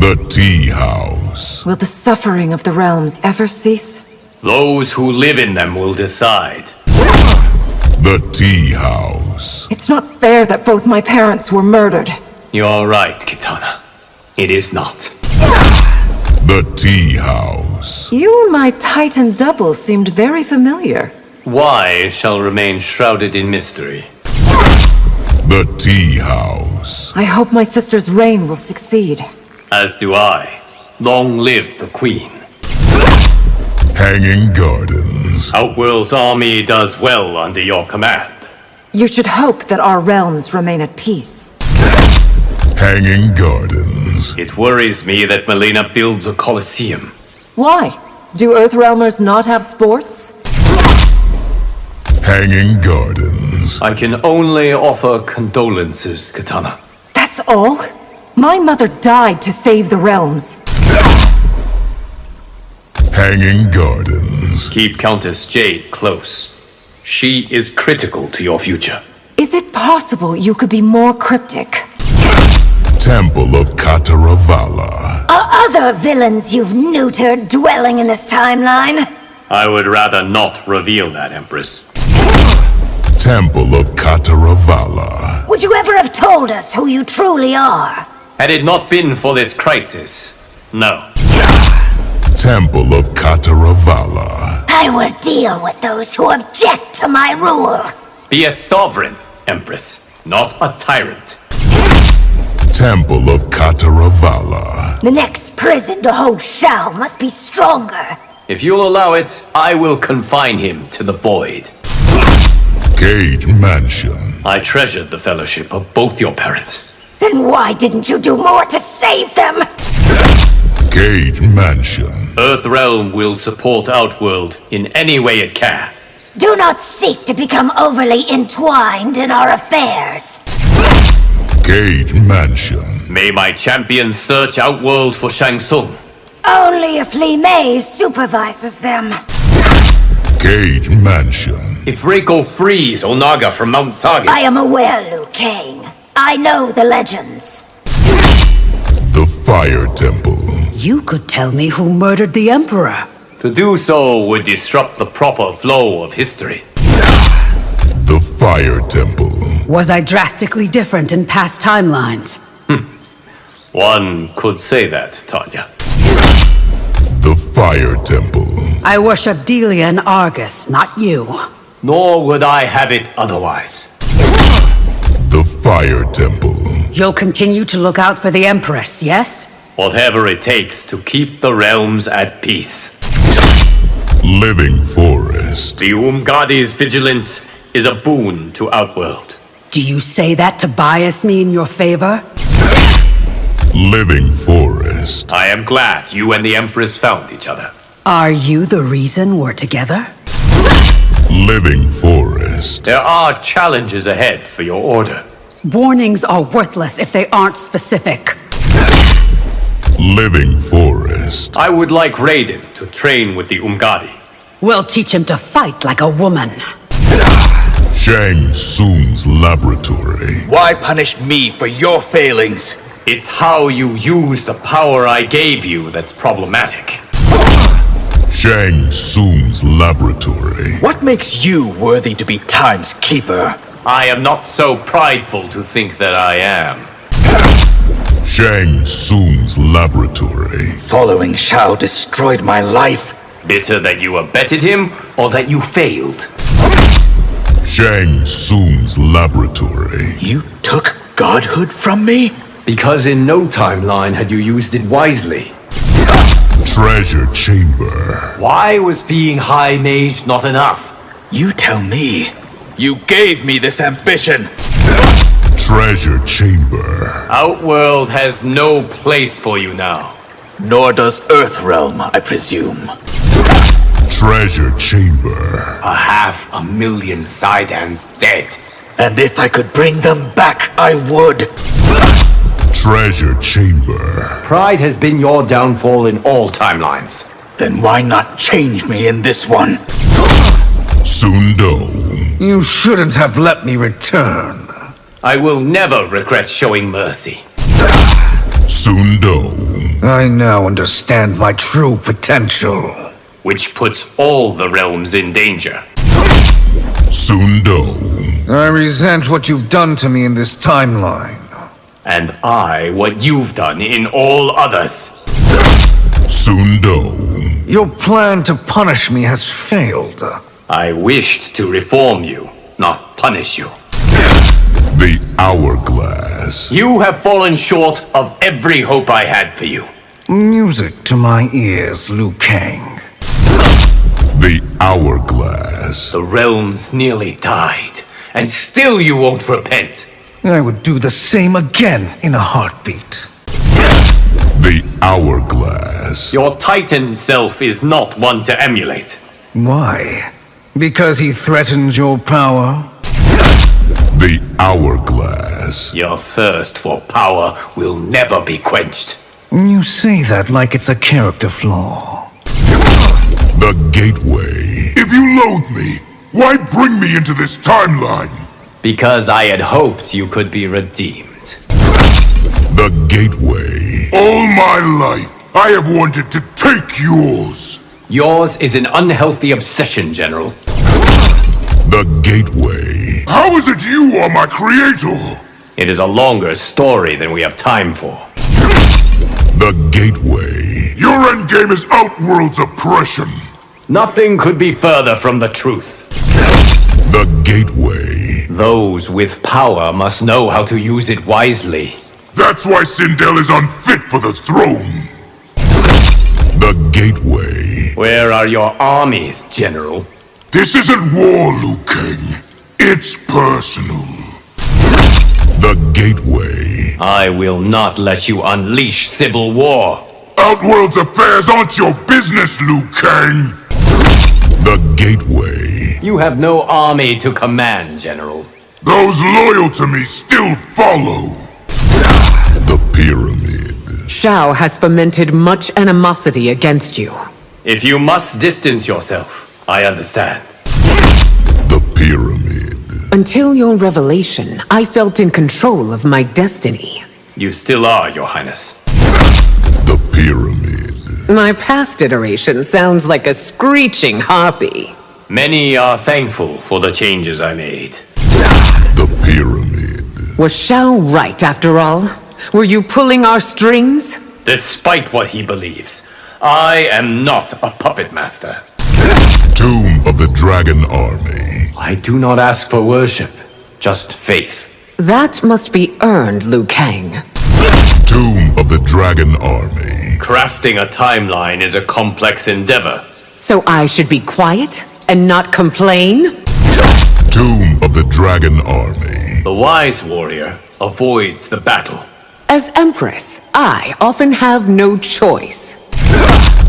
The Tea House. Will the suffering of the realms ever cease? Those who live in them will decide. The Tea House. It's not fair that both my parents were murdered. You're right, Kitana. It is not. The Tea House. You and my Titan double seemed very familiar. Why shall remain shrouded in mystery. The Tea House. I hope my sister's reign will succeed. As do I. Long live the Queen. Hanging Gardens. Outworld's army does well under your command. You should hope that our realms remain at peace. Hanging Gardens. It worries me that Melina builds a coliseum. Why? Do Earthrealmers not have sports? Hanging Gardens. I can only offer condolences, Kitana. That's all? My mother died to save the realms. Hanging Gardens. Keep Countess Jade close. She is critical to your future. Is it possible you could be more cryptic? Temple of Kataravala. Are other villains you've neutered dwelling in this timeline? I would rather not reveal that, Empress. Temple of Kataravala. Would you ever have told us who you truly are? Had it not been for this crisis, no. Temple of Kataravala. I will deal with those who object to my rule. Be a sovereign, Empress, not a tyrant. Temple of Kataravala. The next prison to hold Shao must be stronger. If you'll allow it, I will confine him to the void. Cage Mansion. I treasured the fellowship of both your parents. Then why didn't you do more to save them? Cage Mansion. Earthrealm will support Outworld in any way it can. Do not seek to become overly entwined in our affairs. Cage Mansion. May my champions search Outworld for Shang Tsung. Only if Li Mei supervises them. Cage Mansion. If Reiko frees Onaga from Mount Sagi. I am aware, Liu Kang. I know the legends. The Fire Temple. You could tell me who murdered the Emperor. To do so would disrupt the proper flow of history. The Fire Temple. Was I drastically different in past timelines? One could say that, Tanya. The Fire Temple. I worship Delia and Argus, not you. Nor would I have it otherwise. The Fire Temple. You'll continue to look out for the Empress, yes? Whatever it takes to keep the realms at peace. Living Forest. The Umgadi's vigilance is a boon to Outworld. Do you say that to bias me in your favor? Living Forest. I am glad you and the Empress found each other. Are you the reason we're together? Living Forest. There are challenges ahead for your order. Warnings are worthless if they aren't specific. Living Forest. I would like Raiden to train with the Umgadi. We'll teach him to fight like a woman. Shang Tsung's laboratory. Why punish me for your failings? It's how you use the power I gave you that's problematic. Shang Tsung's laboratory. What makes you worthy to be Time's keeper? I am not so prideful to think that I am. Shang Tsung's laboratory. Following Shao destroyed my life. Bitter that you abetted him, or that you failed? Shang Tsung's laboratory. You took godhood from me? Because in no timeline had you used it wisely. Treasure Chamber. Why was being High Mage not enough? You tell me. You gave me this ambition. Treasure Chamber. Outworld has no place for you now. Nor does Earthrealm, I presume. Treasure Chamber. 500,000 Sidans dead. And if I could bring them back, I would. Treasure Chamber. Pride has been your downfall in all timelines. Then why not change me in this one? Sundo. You shouldn't have let me return. I will never regret showing mercy. Sundo. I now understand my true potential. Which puts all the realms in danger. Sundo. I resent what you've done to me in this timeline. And I what you've done in all others. Sundo. Your plan to punish me has failed. I wished to reform you, not punish you. The Hourglass. You have fallen short of every hope I had for you. Music to my ears, Liu Kang. The Hourglass. The realms nearly died, and still you won't repent. I would do the same again in a heartbeat. The Hourglass. Your Titan self is not one to emulate. Why? Because he threatens your power? The Hourglass. Your thirst for power will never be quenched. You say that like it's a character flaw. The Gateway. If you loathe me, why bring me into this timeline? Because I had hoped you could be redeemed. The Gateway. All my life, I have wanted to take yours. Yours is an unhealthy obsession, General. The Gateway. How is it you are my creator? It is a longer story than we have time for. The Gateway. Your endgame is Outworld's oppression. Nothing could be further from the truth. The Gateway. Those with power must know how to use it wisely. That's why Sindel is unfit for the throne. The Gateway. Where are your armies, General? This isn't war, Liu Kang. It's personal. The Gateway. I will not let you unleash civil war. Outworld's affairs aren't your business, Liu Kang. The Gateway. You have no army to command, General. Those loyal to me still follow. The Pyramid. Shao has fomented much animosity against you. If you must distance yourself, I understand. The Pyramid. Until your revelation, I felt in control of my destiny. You still are, Your Highness. The Pyramid. My past iteration sounds like a screeching harpy. Many are thankful for the changes I made. The Pyramid. Was Shao right after all? Were you pulling our strings? Despite what he believes, I am not a puppet master. Tomb of the Dragon Army. I do not ask for worship, just faith. That must be earned, Liu Kang. Tomb of the Dragon Army. Crafting a timeline is a complex endeavor. So I should be quiet and not complain? Tomb of the Dragon Army. The wise warrior avoids the battle. As Empress, I often have no choice.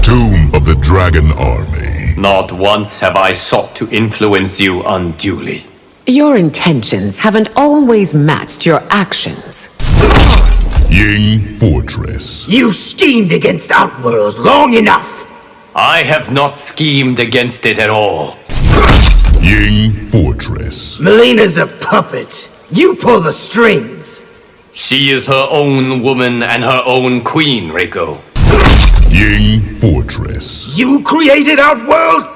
Tomb of the Dragon Army. Not once have I sought to influence you unduly. Your intentions haven't always matched your actions. Ying Fortress. You've schemed against Outworld long enough. I have not schemed against it at all. Ying Fortress. Melina's a puppet. You pull the strings. She is her own woman and her own queen, Reiko. Ying Fortress. You created Outworld?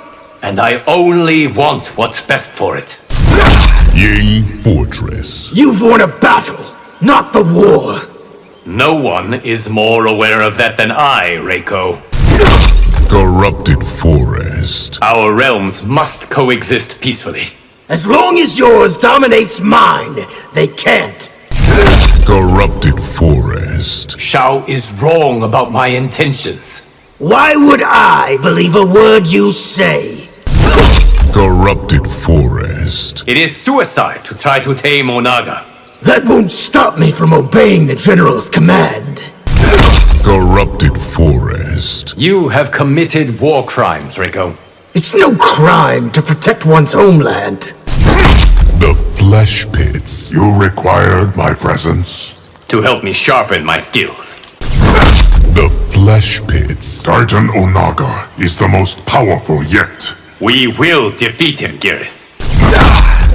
And I only want what's best for it. Ying Fortress. You've won a battle, not the war. No one is more aware of that than I, Reiko. Corrupted Forest. Our realms must coexist peacefully. As long as yours dominates mine, they can't. Corrupted Forest. Shao is wrong about my intentions. Why would I believe a word you say? Corrupted Forest. It is suicide to try to tame Onaga. That won't stop me from obeying the General's command. Corrupted Forest. You have committed war crimes, Reiko. It's no crime to protect one's homeland. The Flesh Pits. You required my presence. To help me sharpen my skills. The Flesh Pits. Titan Onaga is the most powerful yet. We will defeat him, Geras.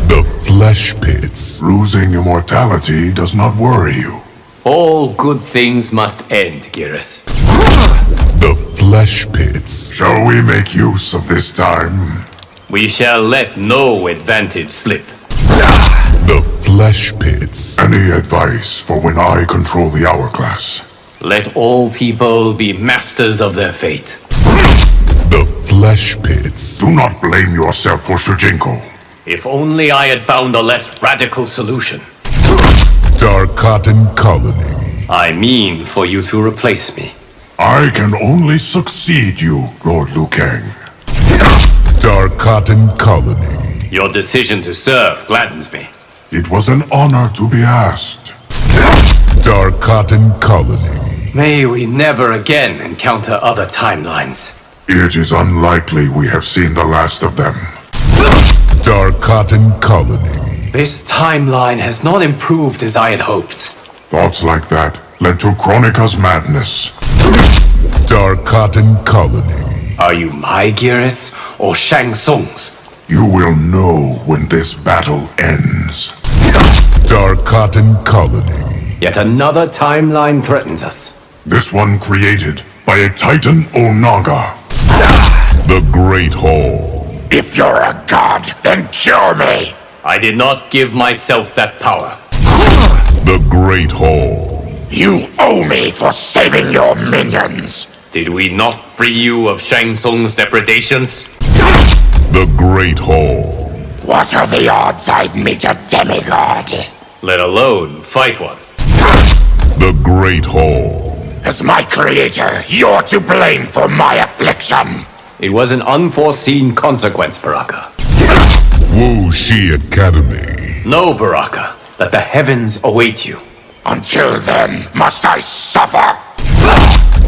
The Flesh Pits. Losing immortality does not worry you. All good things must end, Geras. The flesh pits. Shall we make use of this time? We shall let no advantage slip. The flesh pits. Any advice for when I control the hourglass? Let all people be masters of their fate. The flesh pits. Do not blame yourself for Shujinko. If only I had found a less radical solution. Dark Cotton Colony. I mean for you to replace me. I can only succeed you, Lord Liu Kang. Dark Cotton Colony. Your decision to serve gladdens me. It was an honor to be asked. Dark Cotton Colony. May we never again encounter other timelines. It is unlikely we have seen the last of them. Dark Cotton Colony. This timeline has not improved as I had hoped. Thoughts like that led to Kronika's madness. Dark Cotton Colony. Are you my Geras or Shang Tsung's? You will know when this battle ends. Dark Cotton Colony. Yet another timeline threatens us. This one created by a Titan Onaga. The Great Hall. If you're a god, then cure me! I did not give myself that power. The Great Hall. You owe me for saving your minions. Did we not free you of Shang Tsung's depredations? The Great Hall. What are the odds I'd meet a demigod? Let alone fight one. The Great Hall. As my creator, you're to blame for my affliction. It was an unforeseen consequence, Baraka. Wu Shi Academy. Know, Baraka, that the heavens await you. Until then, must I suffer?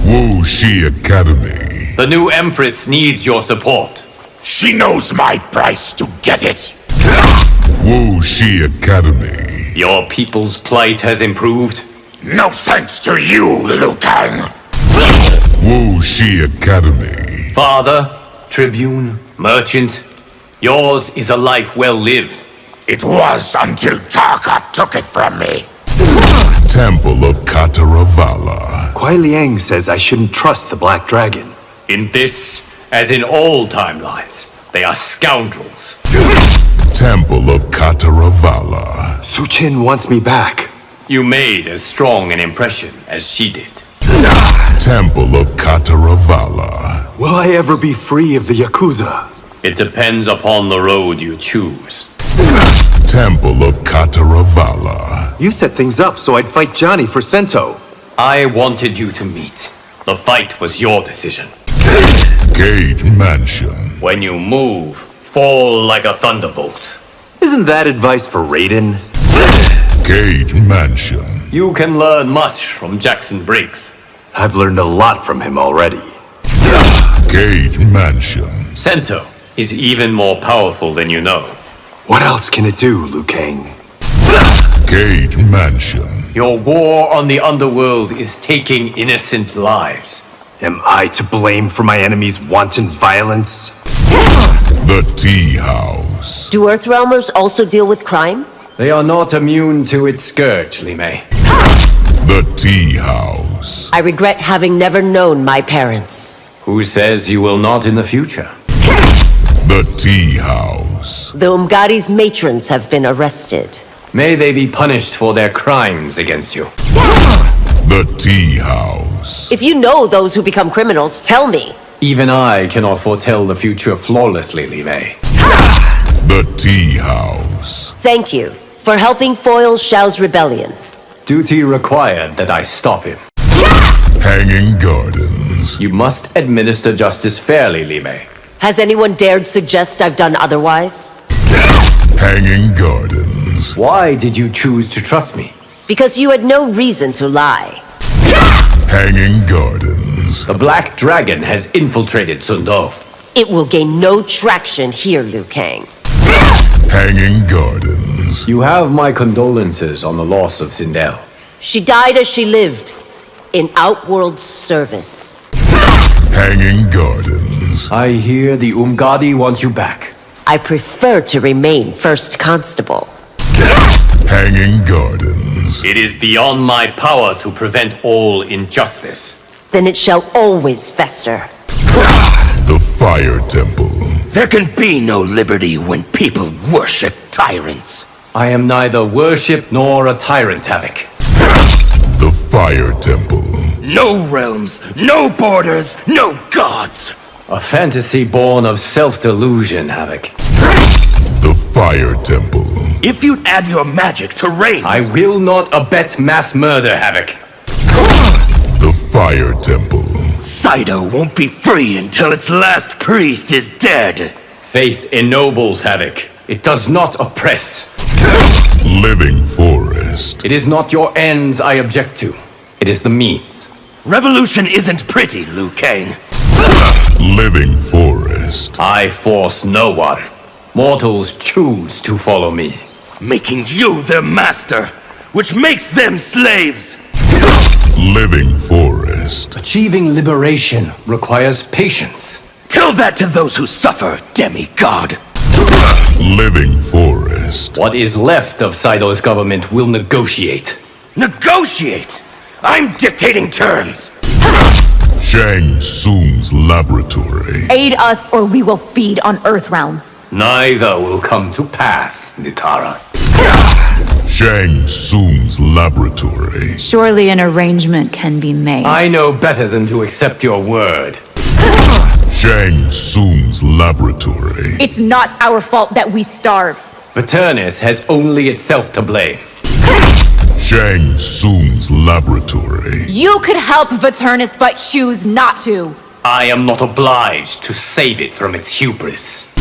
Wu Shi Academy. The new Empress needs your support. She knows my price to get it. Wu Shi Academy. Your people's plight has improved. No thanks to you, Liu Kang. Wu Shi Academy. Father, tribune, merchant, yours is a life well lived. It was until Taka took it from me. Temple of Kataravala. Kuai Liang says I shouldn't trust the Black Dragon. In this, as in all timelines, they are scoundrels. Temple of Kataravala. Su Qin wants me back. You made as strong an impression as she did. Temple of Kataravala. Will I ever be free of the Yakuza? It depends upon the road you choose. Temple of Kataravala. You set things up so I'd fight Johnny for Sento. I wanted you to meet. The fight was your decision. Cage Mansion. When you move, fall like a thunderbolt. Isn't that advice for Raiden? Cage Mansion. You can learn much from Jackson Briggs. I've learned a lot from him already. Cage Mansion. Sento is even more powerful than you know. What else can it do, Liu Kang? Cage Mansion. Your war on the underworld is taking innocent lives. Am I to blame for my enemy's wanton violence? The Tea House. Do Earthrealmers also deal with crime? They are not immune to its scourge, Li Mei. The Tea House. I regret having never known my parents. Who says you will not in the future? The Tea House. The Umgadi's matrons have been arrested. May they be punished for their crimes against you. The Tea House. If you know those who become criminals, tell me. Even I cannot foretell the future flawlessly, Li Mei. The Tea House. Thank you for helping foil Xiao's rebellion. Duty required that I stop him. Hanging Gardens. You must administer justice fairly, Li Mei. Has anyone dared suggest I've done otherwise? Hanging Gardens. Why did you choose to trust me? Because you had no reason to lie. Hanging Gardens. The Black Dragon has infiltrated Sundo. It will gain no traction here, Liu Kang. Hanging Gardens. You have my condolences on the loss of Sindel. She died as she lived, in Outworld service. Hanging Gardens. I hear the Umgadi want you back. I prefer to remain First Constable. Hanging Gardens. It is beyond my power to prevent all injustice. Then it shall always fester. The Fire Temple. There can be no liberty when people worship tyrants. I am neither worship nor a tyrant, Havoc. The Fire Temple. No realms, no borders, no gods. A fantasy born of self-delusion, Havoc. The Fire Temple. If you'd add your magic to Reigns... I will not abet mass murder, Havoc. The Fire Temple. Saito won't be free until its last priest is dead. Faith ennobles, Havoc. It does not oppress. Living Forest. It is not your ends I object to. It is the means. Revolution isn't pretty, Liu Kang. Living Forest. I force no one. Mortals choose to follow me. Making you their master, which makes them slaves. Living Forest. Achieving liberation requires patience. Tell that to those who suffer, demigod. Living Forest. What is left of Saito's government will negotiate. Negotiate! I'm dictating terms. Shang Tsung's laboratory. Aid us or we will feed on Earthrealm. Neither will come to pass, Nitara. Shang Tsung's laboratory. Surely an arrangement can be made. I know better than to accept your word. Shang Tsung's laboratory. It's not our fault that we starve. Paternus has only itself to blame. Shang Tsung's laboratory. You could help Viternus but choose not to. I am not obliged to save it from its hubris.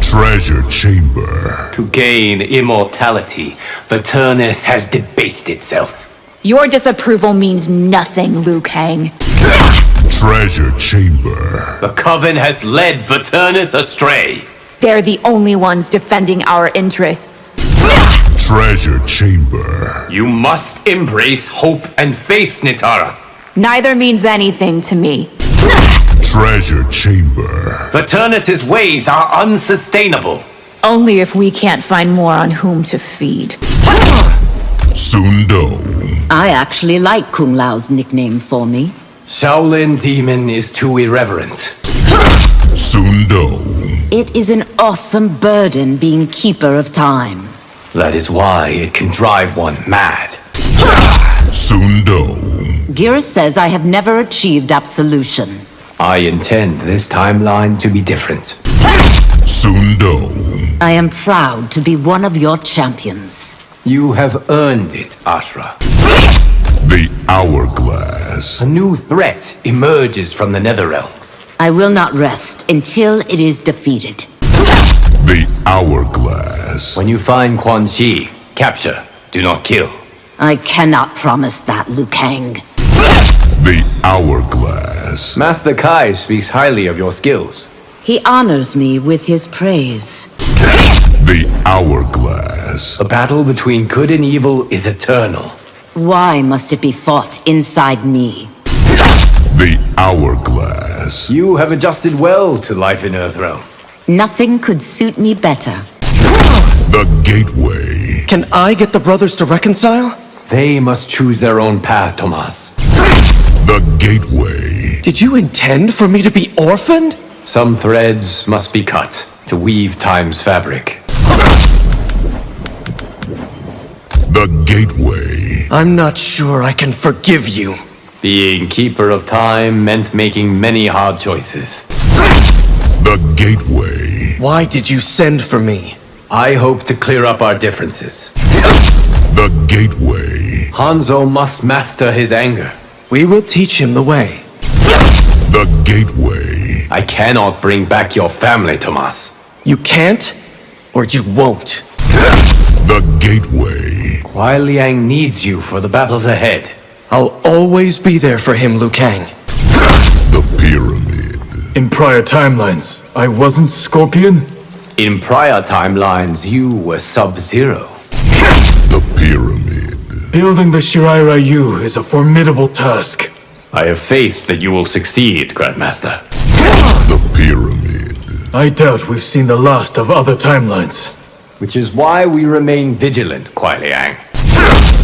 Treasure Chamber. To gain immortality, Paternus has debased itself. Your disapproval means nothing, Liu Kang. Treasure Chamber. The Coven has led Paternus astray. They're the only ones defending our interests. Treasure Chamber. You must embrace hope and faith, Nitara. Neither means anything to me. Treasure Chamber. Paternus's ways are unsustainable. Only if we can't find more on whom to feed. Sundo. I actually like Kung Lao's nickname for me. Shaolin Demon is too irreverent. Sundo. It is an awesome burden being Keeper of Time. That is why it can drive one mad. Sundo. Gira says I have never achieved absolution. I intend this timeline to be different. Sundo. I am proud to be one of your champions. You have earned it, Ashra. The Hourglass. A new threat emerges from the Netherrealm. I will not rest until it is defeated. The Hourglass. When you find Quan Chi, capture, do not kill. I cannot promise that, Liu Kang. The Hourglass. Master Kai speaks highly of your skills. He honors me with his praise. The Hourglass. The battle between good and evil is eternal. Why must it be fought inside me? The Hourglass. You have adjusted well to life in Earthrealm. Nothing could suit me better. The Gateway. Can I get the brothers to reconcile? They must choose their own path, Tomas. The Gateway. Did you intend for me to be orphaned? Some threads must be cut to weave time's fabric. The Gateway. I'm not sure I can forgive you. Being Keeper of Time meant making many hard choices. The Gateway. Why did you send for me? I hope to clear up our differences. The Gateway. Hanzo must master his anger. We will teach him the way. The Gateway. I cannot bring back your family, Tomas. You can't, or you won't. The Gateway. Hua Liang needs you for the battles ahead. I'll always be there for him, Liu Kang. The Pyramid. In prior timelines, I wasn't Scorpion? In prior timelines, you were Sub-Zero. The Pyramid. Building the Shirai Ryu is a formidable task. I have faith that you will succeed, Grandmaster. The Pyramid. I doubt we've seen the last of other timelines. Which is why we remain vigilant, Kuai Liang.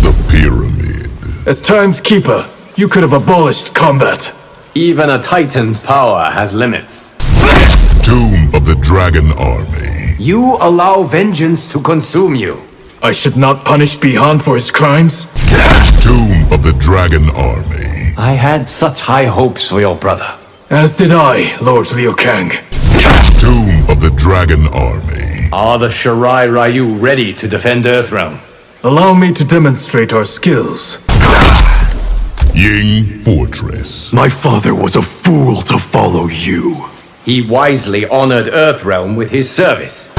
The pyramid. As Time's Keeper, you could have abolished combat. Even a Titan's power has limits. Tomb of the Dragon Army. You allow vengeance to consume you. I should not punish Bihan for his crimes? Tomb of the Dragon Army. I had such high hopes for your brother. As did I, Lord Liu Kang. Tomb of the Dragon Army. Are the Shirai Ryu ready to defend Earthrealm? Allow me to demonstrate our skills. Ying Fortress. My father was a fool to follow you. He wisely honored Earthrealm with his service.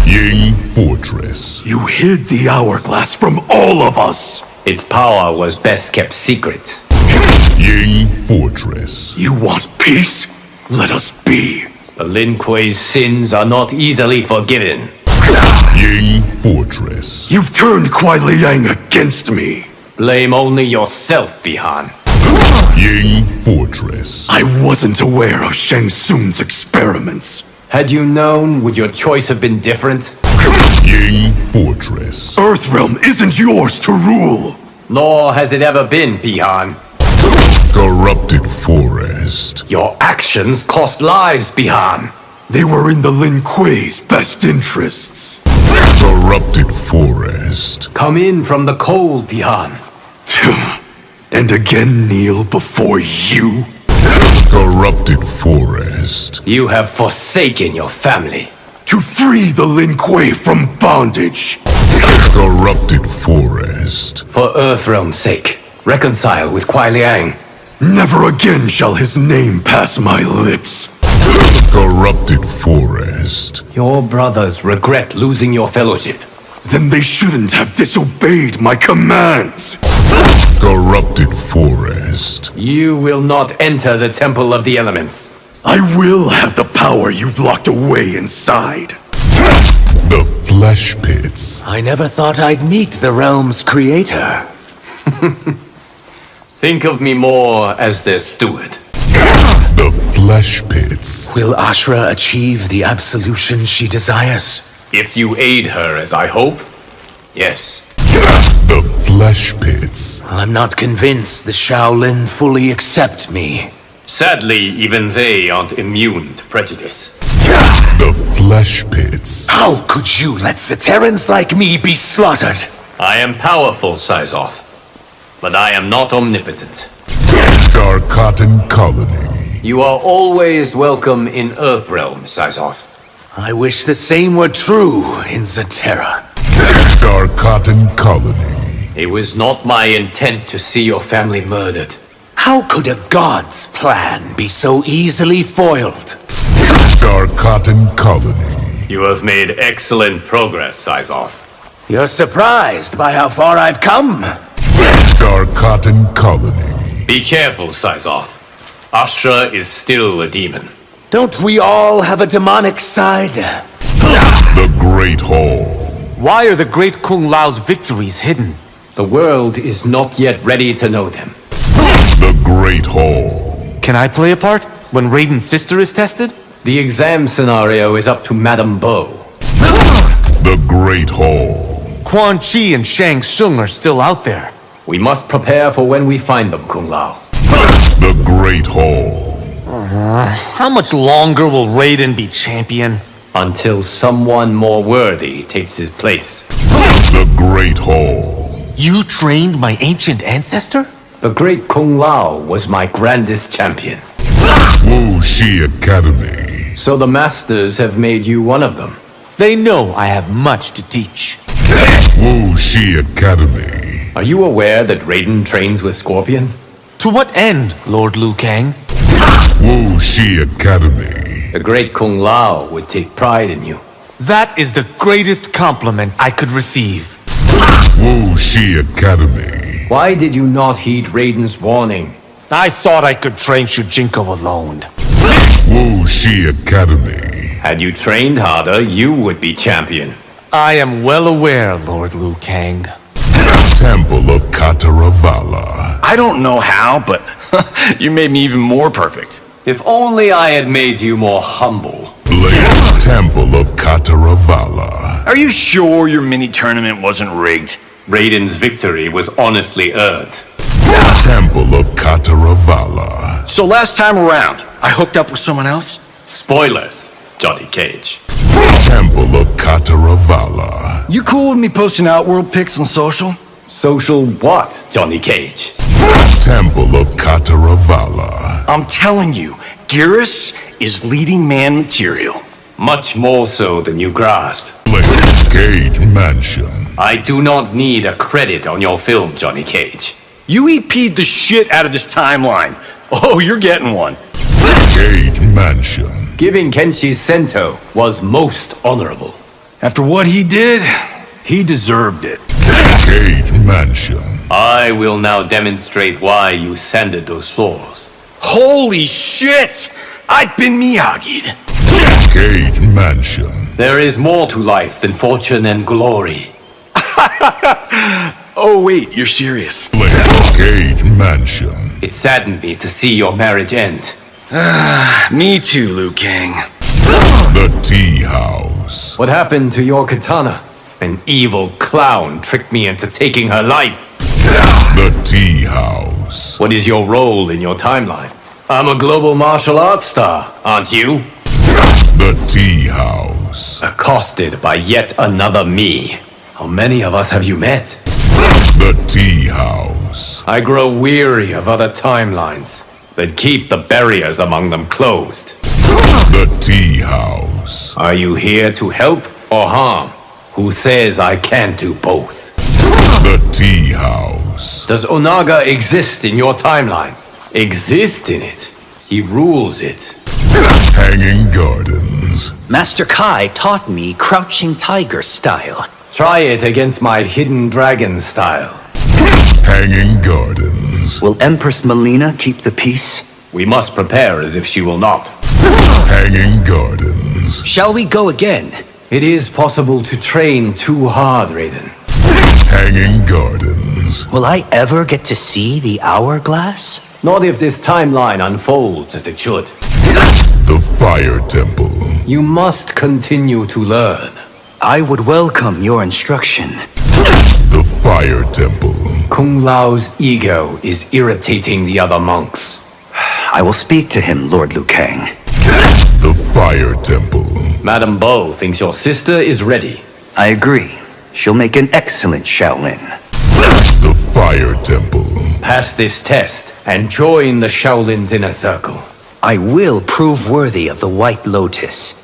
Ying Fortress. You hid the hourglass from all of us. Its power was best kept secret. Ying Fortress. You want peace? Let us be. The Lin Kuei's sins are not easily forgiven. Ying Fortress. You've turned Kuai Liang against me. Blame only yourself, Bihan. Ying Fortress. I wasn't aware of Shang Tsung's experiments. Had you known, would your choice have been different? Ying Fortress. Earthrealm isn't yours to rule. Nor has it ever been, Bihan. Corrupted Forest. Your actions cost lives, Bihan. They were in the Lin Kuei's best interests. Corrupted Forest. Come in from the cold, Bihan. And again kneel before you? Corrupted Forest. You have forsaken your family. To free the Lin Kuei from bondage. Corrupted Forest. For Earthrealm's sake, reconcile with Kuai Liang. Never again shall his name pass my lips. Corrupted Forest. Your brothers regret losing your fellowship. Then they shouldn't have disobeyed my commands. Corrupted Forest. You will not enter the Temple of the Elements. I will have the power you've locked away inside. The Flesh Pits. I never thought I'd meet the realm's creator. Think of me more as their steward. The Flesh Pits. Will Ashra achieve the absolution she desires? If you aid her as I hope, yes. The Flesh Pits. I'm not convinced the Shaolin fully accept me. Sadly, even they aren't immune to prejudice. The Flesh Pits. How could you let Zaterrans like me be slaughtered? I am powerful, Sizoth, but I am not omnipotent. Darkotan Colony. You are always welcome in Earthrealm, Sizoth. I wish the same were true in Zaterra. Darkotan Colony. It was not my intent to see your family murdered. How could a god's plan be so easily foiled? Darkotan Colony. You have made excellent progress, Sizoth. You're surprised by how far I've come? Darkotan Colony. Be careful, Sizoth. Ashra is still a demon. Don't we all have a demonic side? The Great Hall. Why are the great Kung Lao's victories hidden? The world is not yet ready to know them. The Great Hall. Can I play a part when Raiden's sister is tested? The exam scenario is up to Madame Bo. The Great Hall. Quan Chi and Shang Tsung are still out there. We must prepare for when we find them, Kung Lao. The Great Hall. How much longer will Raiden be champion? Until someone more worthy takes his place. The Great Hall. You trained my ancient ancestor? The great Kung Lao was my grandest champion. Wu Shi Academy. So the masters have made you one of them. They know I have much to teach. Wu Shi Academy. Are you aware that Raiden trains with Scorpion? To what end, Lord Liu Kang? Wu Shi Academy. The great Kung Lao would take pride in you. That is the greatest compliment I could receive. Wu Shi Academy. Why did you not heed Raiden's warning? I thought I could train Shujinko alone. Wu Shi Academy. Had you trained harder, you would be champion. I am well aware, Lord Liu Kang. Temple of Kataravala. I don't know how, but you made me even more perfect. If only I had made you more humble. Blade Temple of Kataravala. Are you sure your mini-tournament wasn't rigged? Raiden's victory was honestly earned. Temple of Kataravala. So last time around, I hooked up with someone else? Spoilers, Johnny Cage. Temple of Kataravala. You cool with me posting Outworld pics on social? Social what, Johnny Cage? Temple of Kataravala. I'm telling you, Geras is leading man material. Much more so than you grasp. Cage Mansion. I do not need a credit on your film, Johnny Cage. You EP'd the shit out of this timeline. Oh, you're getting one. Cage Mansion. Giving Kenshi Sento was most honorable. After what he did, he deserved it. Cage Mansion. I will now demonstrate why you sanded those floors. Holy shit! I've been Miyagi'd. Cage Mansion. There is more to life than fortune and glory. Oh wait, you're serious. Cage Mansion. It saddened me to see your marriage end. Me too, Liu Kang. The Tea House. What happened to your katana? An evil clown tricked me into taking her life. The Tea House. What is your role in your timeline? I'm a global martial arts star, aren't you? The Tea House. Accosted by yet another me. How many of us have you met? The Tea House. I grow weary of other timelines that keep the barriers among them closed. The Tea House. Are you here to help or harm? Who says I can't do both? The Tea House. Does Onaga exist in your timeline? Exist in it? He rules it. Hanging Gardens. Master Kai taught me Crouching Tiger style. Try it against my Hidden Dragon style. Hanging Gardens. Will Empress Melina keep the peace? We must prepare as if she will not. Hanging Gardens. Shall we go again? It is possible to train too hard, Raiden. Hanging Gardens. Will I ever get to see the hourglass? Not if this timeline unfolds as it should. The Fire Temple. You must continue to learn. I would welcome your instruction. The Fire Temple. Kung Lao's ego is irritating the other monks. I will speak to him, Lord Liu Kang. The Fire Temple. Madame Bo thinks your sister is ready. I agree. She'll make an excellent Shaolin. The Fire Temple. Pass this test and join the Shaolin's inner circle. I will prove worthy of the White Lotus.